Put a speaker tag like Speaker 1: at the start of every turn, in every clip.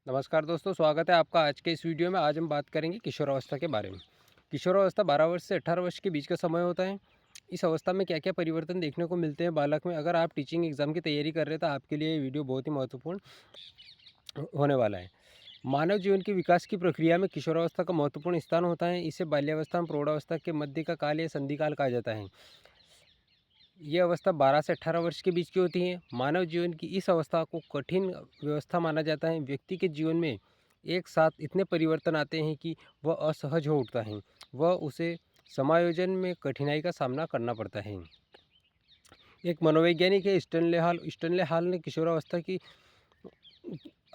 Speaker 1: नमस्कार दोस्तों, स्वागत है आपका आज के इस वीडियो में। आज हम बात करेंगे किशोरावस्था के बारे में। किशोरावस्था 12 वर्ष से 18 वर्ष के बीच का समय होता है। इस अवस्था में क्या-क्या परिवर्तन देखने को मिलते हैं बालक में। अगर आप टीचिंग एग्जाम की तैयारी कर रहे हैं तो आपके लिए ये वीडियो बहुत ही महत्वपूर्ण होने वाला है। मानव जीवन के विकास की प्रक्रिया में किशोरावस्था का महत्वपूर्ण स्थान होता है। इसे बाल्यावस्था और प्रौढ़ावस्था के मध्य का काल या संधि काल कहा जाता है। ये अवस्था 12 से 18 वर्ष के बीच की होती है। मानव जीवन की इस अवस्था को कठिन व्यवस्था माना जाता है। व्यक्ति के जीवन में एक साथ इतने परिवर्तन आते हैं कि वह असहज हो उठता है। वह उसे समायोजन में कठिनाई का सामना करना पड़ता है। एक मनोवैज्ञानिक है स्टैनले हॉल ने किशोरावस्था की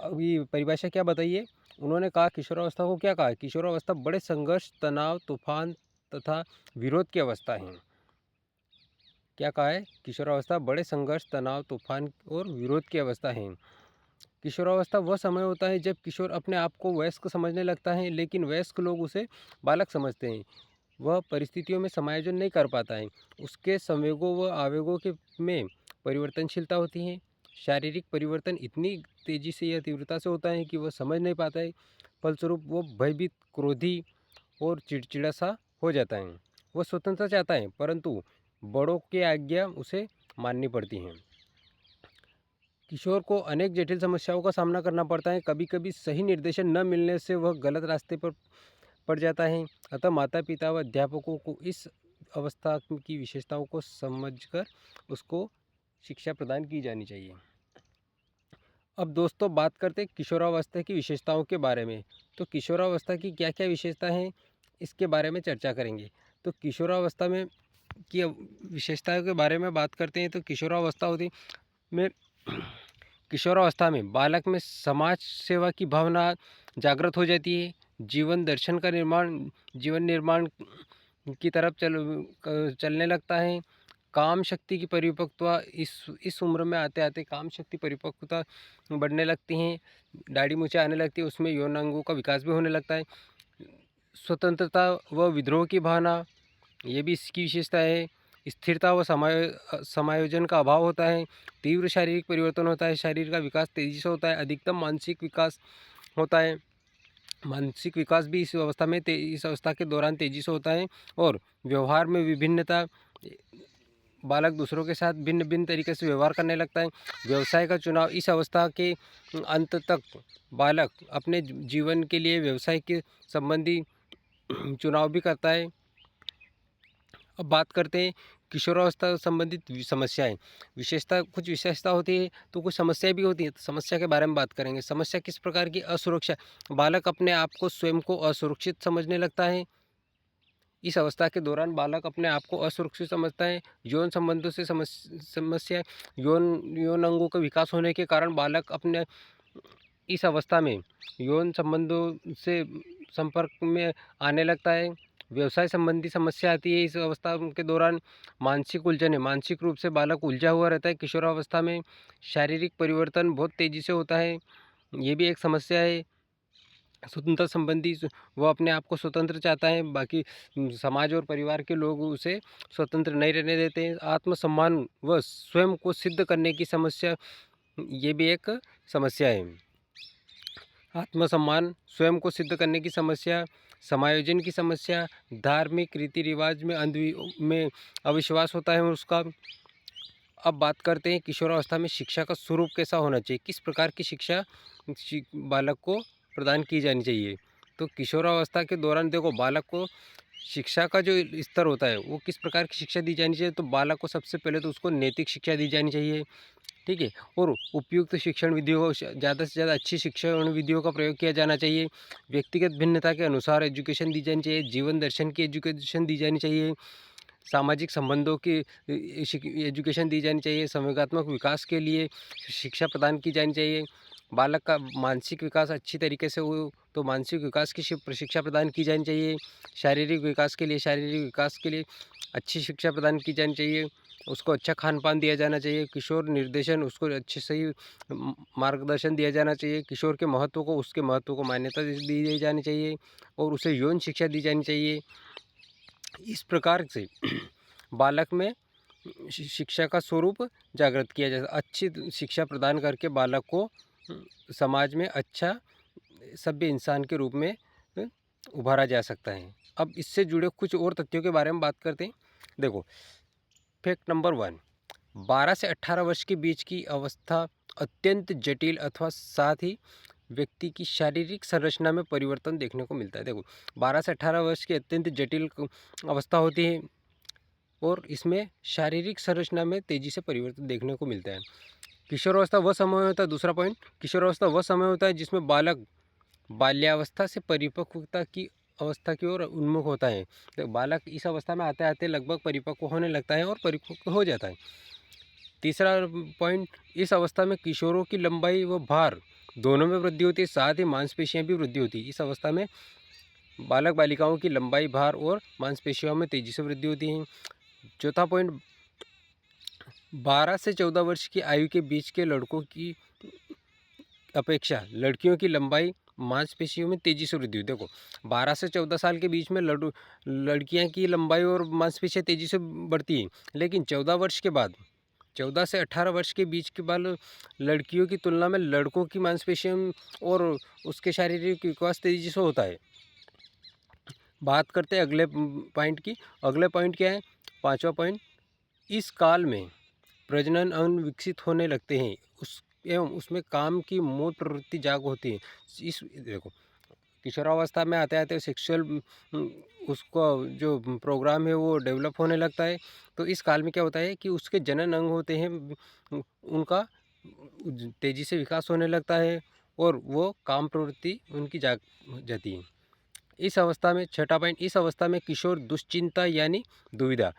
Speaker 1: अभी परिभाषा क्या बताई है। उन्होंने कहा किशोरावस्था को क्या कहा, किशोरावस्था बड़े संघर्ष, तनाव, तूफान तथा विरोध की अवस्था है। क्या कहा है, किशोरावस्था बड़े संघर्ष, तनाव, तूफान और विरोध की अवस्था है। किशोरावस्था वह समय होता है जब किशोर अपने आप को वयस्क समझने लगता है, लेकिन वयस्क लोग उसे बालक समझते हैं। वह परिस्थितियों में समायोजन नहीं कर पाता है। उसके संवेगों व आवेगों के में परिवर्तनशीलता होती है। शारीरिक परिवर्तन इतनी तेजी से या तीव्रता से होता है कि वह समझ नहीं पाता है। फलस्वरूप वो भयभीत, क्रोधी और चिड़चिड़ा सा हो जाता है। वह स्वतंत्रता चाहता है, परंतु बड़ों की आज्ञा उसे माननी पड़ती है। किशोर को अनेक जटिल समस्याओं का सामना करना पड़ता है। कभी कभी सही निर्देशन न मिलने से वह गलत रास्ते पर पड़ जाता है। अतः माता पिता व अध्यापकों को इस अवस्था की विशेषताओं को समझकर उसको शिक्षा प्रदान की जानी चाहिए। अब दोस्तों बात करते हैं किशोरावस्था की विशेषताओं के बारे में। तो किशोरावस्था की क्या क्या विशेषता हैं, इसके बारे में चर्चा करेंगे। तो किशोरावस्था में की विशेषताओं के बारे में बात करते हैं। तो किशोरावस्था होती में किशोरावस्था में बालक में समाज सेवा की भावना जागृत हो जाती है। जीवन निर्माण की तरफ चलने लगता है। काम शक्ति की परिपक्वता इस उम्र में आते आते काम शक्ति परिपक्वता बढ़ने लगती हैं। दाढ़ी मूछें आने लगती है, उसमें यौन अंगों का विकास भी होने लगता है। स्वतंत्रता व विद्रोह की भावना, ये भी इसकी विशेषता है। स्थिरता व समायोजन का अभाव होता है। तीव्र शारीरिक परिवर्तन होता है। शरीर का विकास तेजी से होता है। अधिकतम मानसिक विकास होता है। मानसिक विकास भी इस अवस्था के दौरान तेजी से होता है। और व्यवहार में विभिन्नता, बालक दूसरों के साथ भिन्न भिन्न तरीके से व्यवहार करने लगता है। व्यवसाय का चुनाव, इस अवस्था के अंत तक बालक अपने जीवन के लिए व्यवसाय के संबंधी चुनाव भी करता है। अब बात करते हैं किशोरावस्था संबंधित समस्याएं। कुछ विशेषता होती है तो कुछ समस्याएं भी होती हैं। तो समस्या के बारे में बात करेंगे। समस्या किस प्रकार की, असुरक्षा। बालक अपने आप को स्वयं को असुरक्षित समझने लगता है। इस अवस्था के दौरान बालक अपने आप को असुरक्षित समझता है। यौन संबंधों से समस्या, यौन अंगों का विकास होने के कारण बालक अपने इस अवस्था में यौन संबंधों से संपर्क में आने लगता है। व्यवसाय संबंधी समस्या आती है इस अवस्था के दौरान। मानसिक उलझन है, मानसिक रूप से बालक उलझा हुआ रहता है किशोरावस्था में। शारीरिक परिवर्तन बहुत तेज़ी से होता है, ये भी एक समस्या है। स्वतंत्रता संबंधी वो अपने आप को स्वतंत्र चाहता है, बाकी समाज और परिवार के लोग उसे स्वतंत्र नहीं रहने देते हैं। आत्मसम्मान व स्वयं को सिद्ध करने की समस्या, ये भी एक समस्या है। आत्मसम्मान, स्वयं को सिद्ध करने की समस्या, समायोजन की समस्या, धार्मिक रीति रिवाज में अविश्वास होता है उसका। अब बात करते हैं किशोरावस्था में शिक्षा का स्वरूप कैसा होना चाहिए, किस प्रकार की शिक्षा बालक को प्रदान की जानी चाहिए। तो किशोरावस्था के दौरान देखो, बालक को शिक्षा का जो स्तर होता है वो किस प्रकार की शिक्षा दी जानी चाहिए। तो बालक को सबसे पहले तो उसको नैतिक शिक्षा दी जानी चाहिए, ठीक है। और उपयुक्त शिक्षण विधियों, ज़्यादा से ज़्यादा अच्छी शिक्षण विधियों का प्रयोग किया जाना चाहिए। व्यक्तिगत भिन्नता के अनुसार एजुकेशन दी जानी चाहिए। जीवन दर्शन की एजुकेशन दी जानी चाहिए। सामाजिक संबंधों की एजुकेशन दी जानी चाहिए। संवेगात्मक विकास के लिए शिक्षा प्रदान की जानी चाहिए। बालक का मानसिक विकास अच्छी तरीके से हो तो मानसिक विकास की शिक्षा प्रदान की जानी चाहिए। शारीरिक विकास के लिए अच्छी शिक्षा प्रदान की जानी चाहिए। उसको अच्छा खान पान दिया जाना चाहिए। किशोर निर्देशन, उसको अच्छे सही मार्गदर्शन दिया जाना चाहिए। किशोर के महत्व को, उसके महत्व को मान्यता दी जानी चाहिए। और उसे यौन शिक्षा दी जानी चाहिए। इस प्रकार से बालक में शिक्षा का स्वरूप जागृत किया जाता है। अच्छी शिक्षा प्रदान करके बालक को समाज में अच्छा सभ्य इंसान के रूप में उभारा जा सकता है। अब इससे जुड़े कुछ और तथ्यों के बारे में बात करते हैं। देखो, फैक्ट नंबर 1, 12 से 18 वर्ष के बीच की अवस्था अत्यंत जटिल अथवा साथ ही व्यक्ति की शारीरिक संरचना में परिवर्तन देखने को मिलता है। देखो, 12 से 18 वर्ष की अत्यंत जटिल अवस्था होती है और इसमें शारीरिक संरचना में तेजी से परिवर्तन देखने को मिलता है। किशोरावस्था वह समय होता है, दूसरा पॉइंट, किशोरावस्था वह समय होता है जिसमें बालक बाल्यावस्था से परिपक्वता की अवस्था की ओर उन्मुख होता है। तो बालक इस अवस्था में आते आते लगभग परिपक्व होने लगता है और परिपक्व हो जाता है। तीसरा पॉइंट, इस अवस्था में किशोरों की लंबाई व भार दोनों में वृद्धि होती है, साथ ही मांसपेशियां भी वृद्धि होती है। इस अवस्था में बालक बालिकाओं की लंबाई, भार और मांसपेशियों में तेजी से वृद्धि होती है। चौथा पॉइंट, 12 से 14 वर्ष की आयु के बीच के लड़कों की अपेक्षा लड़कियों की लंबाई, मांसपेशियों में तेजी से वृद्धि हुई। देखो, 12 से 14 साल के बीच में लड़कियां की लंबाई और मांसपेशियां तेजी से बढ़ती हैं, लेकिन 14 वर्ष के बाद 14 से 18 वर्ष के बीच के बाद लड़कियों की तुलना में लड़कों की मांसपेशियों और उसके शारीरिक विकास तेजी से होता है। बात करते हैं अगले पॉइंट की। अगले पॉइंट क्या है? पांचवा पॉइंट, इस काल में प्रजनन अंग विकसित होने लगते हैं एवं उसमें काम की मूल प्रवृत्ति जाग होती है। इस देखो, किशोरावस्था में आते आते सेक्सुअल उसका जो प्रोग्राम है वो डेवलप होने लगता है। तो इस काल में क्या होता है कि उसके जनन अंग होते हैं, उनका तेज़ी से विकास होने लगता है और वो काम प्रवृत्ति उनकी जाग जाती है। इस अवस्था में छठा पॉइंट, इस अवस्था में किशोर दुश्चिंता यानी दुविधा,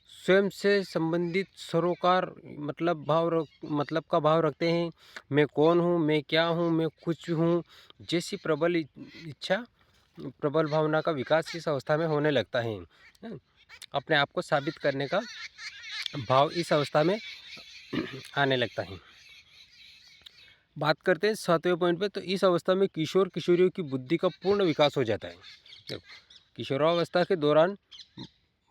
Speaker 1: स्वयं से संबंधित सरोकार मतलब का भाव रखते हैं। मैं कौन हूँ, मैं क्या हूँ, मैं कुछ हूँ जैसी प्रबल इच्छा, प्रबल भावना का विकास इस अवस्था में होने लगता है। अपने आप को साबित करने का भाव इस अवस्था में आने लगता है। बात करते हैं सातवें पॉइंट पे, तो इस अवस्था में किशोर किशोरियों की बुद्धि का पूर्ण विकास हो जाता है। देखो, किशोरावस्था के दौरान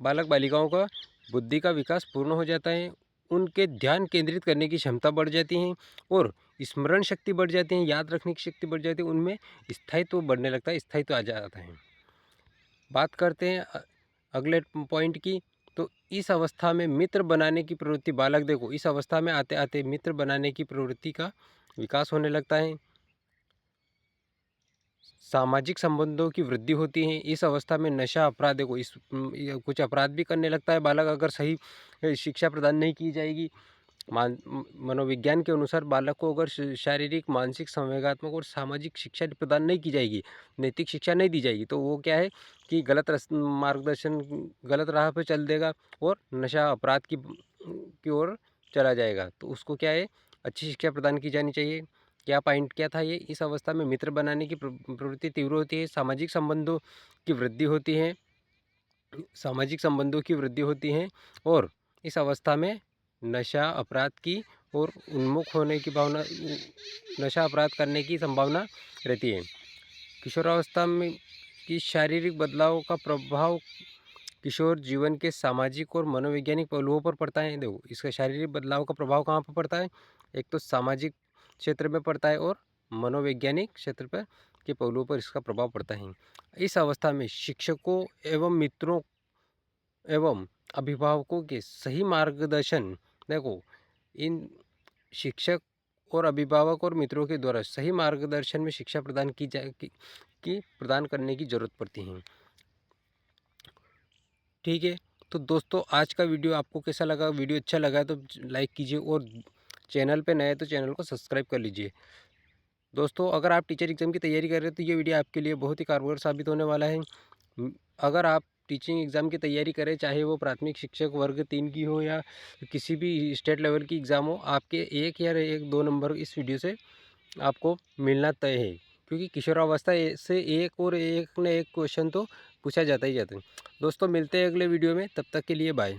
Speaker 1: बालक बालिकाओं का बुद्धि का विकास पूर्ण हो जाता है, उनके ध्यान केंद्रित करने की क्षमता बढ़ जाती है और स्मरण शक्ति बढ़ जाती है, याद रखने की शक्ति बढ़ जाती है, उनमें स्थायित्व बढ़ने लगता है, स्थायित्व आ जाता है। बात करते हैं अगले पॉइंट की, तो इस अवस्था में मित्र बनाने की प्रवृत्ति बालक, देखो इस अवस्था में आते आते मित्र बनाने की प्रवृत्ति का विकास होने लगता है। सामाजिक संबंधों की वृद्धि होती है। इस अवस्था में नशा अपराध, देखो कुछ अपराध भी करने लगता है बालक अगर सही शिक्षा प्रदान नहीं की जाएगी। मनोविज्ञान के अनुसार बालक को अगर शारीरिक, मानसिक, संवेगात्मक और सामाजिक शिक्षा प्रदान नहीं की जाएगी, नैतिक शिक्षा नहीं दी जाएगी, तो वो क्या है कि मार्गदर्शन, गलत राह पर चल देगा और नशा अपराध की ओर चला जाएगा। तो उसको क्या है, अच्छी शिक्षा प्रदान की जानी चाहिए। क्या पॉइंट क्या था ये? इस अवस्था में मित्र बनाने की प्रवृत्ति तीव्र होती है, सामाजिक संबंधों की वृद्धि होती है, और इस अवस्था में नशा अपराध की और उन्मुख होने की भावना, नशा अपराध करने की संभावना रहती है। किशोरावस्था में की शारीरिक बदलाव का प्रभाव किशोर जीवन के सामाजिक और मनोवैज्ञानिक पहलुओं पर पड़ता है। देखो, इसका शारीरिक बदलाव का प्रभाव कहाँ पर पड़ता है? एक तो सामाजिक क्षेत्र में पड़ता है और मनोवैज्ञानिक क्षेत्र पर के पहलुओं पर इसका प्रभाव पड़ता है। इस अवस्था में शिक्षकों एवं मित्रों एवं अभिभावकों के सही मार्गदर्शन, देखो इन शिक्षक और अभिभावक और मित्रों के द्वारा सही मार्गदर्शन में शिक्षा प्रदान प्रदान करने की ज़रूरत पड़ती है। ठीक है, तो दोस्तों आज का वीडियो आपको कैसा लगा? वीडियो अच्छा लगा तो लाइक कीजिए और चैनल पे नए तो चैनल को सब्सक्राइब कर लीजिए। दोस्तों, अगर आप टीचर एग्ज़ाम की तैयारी कर रहे हैं तो ये वीडियो आपके लिए बहुत ही कारगर साबित होने वाला है। अगर आप टीचिंग एग्ज़ाम की तैयारी करें, चाहे वो प्राथमिक शिक्षक वर्ग 3 की हो या किसी भी स्टेट लेवल की एग्ज़ाम हो, आपके 1 या 1-2 नंबर इस वीडियो से आपको मिलना तय है, क्योंकि किशोरावस्था से एक न एक क्वेश्चन तो पूछा जाता ही जाता है। दोस्तों, मिलते हैं अगले वीडियो में, तब तक के लिए बाय।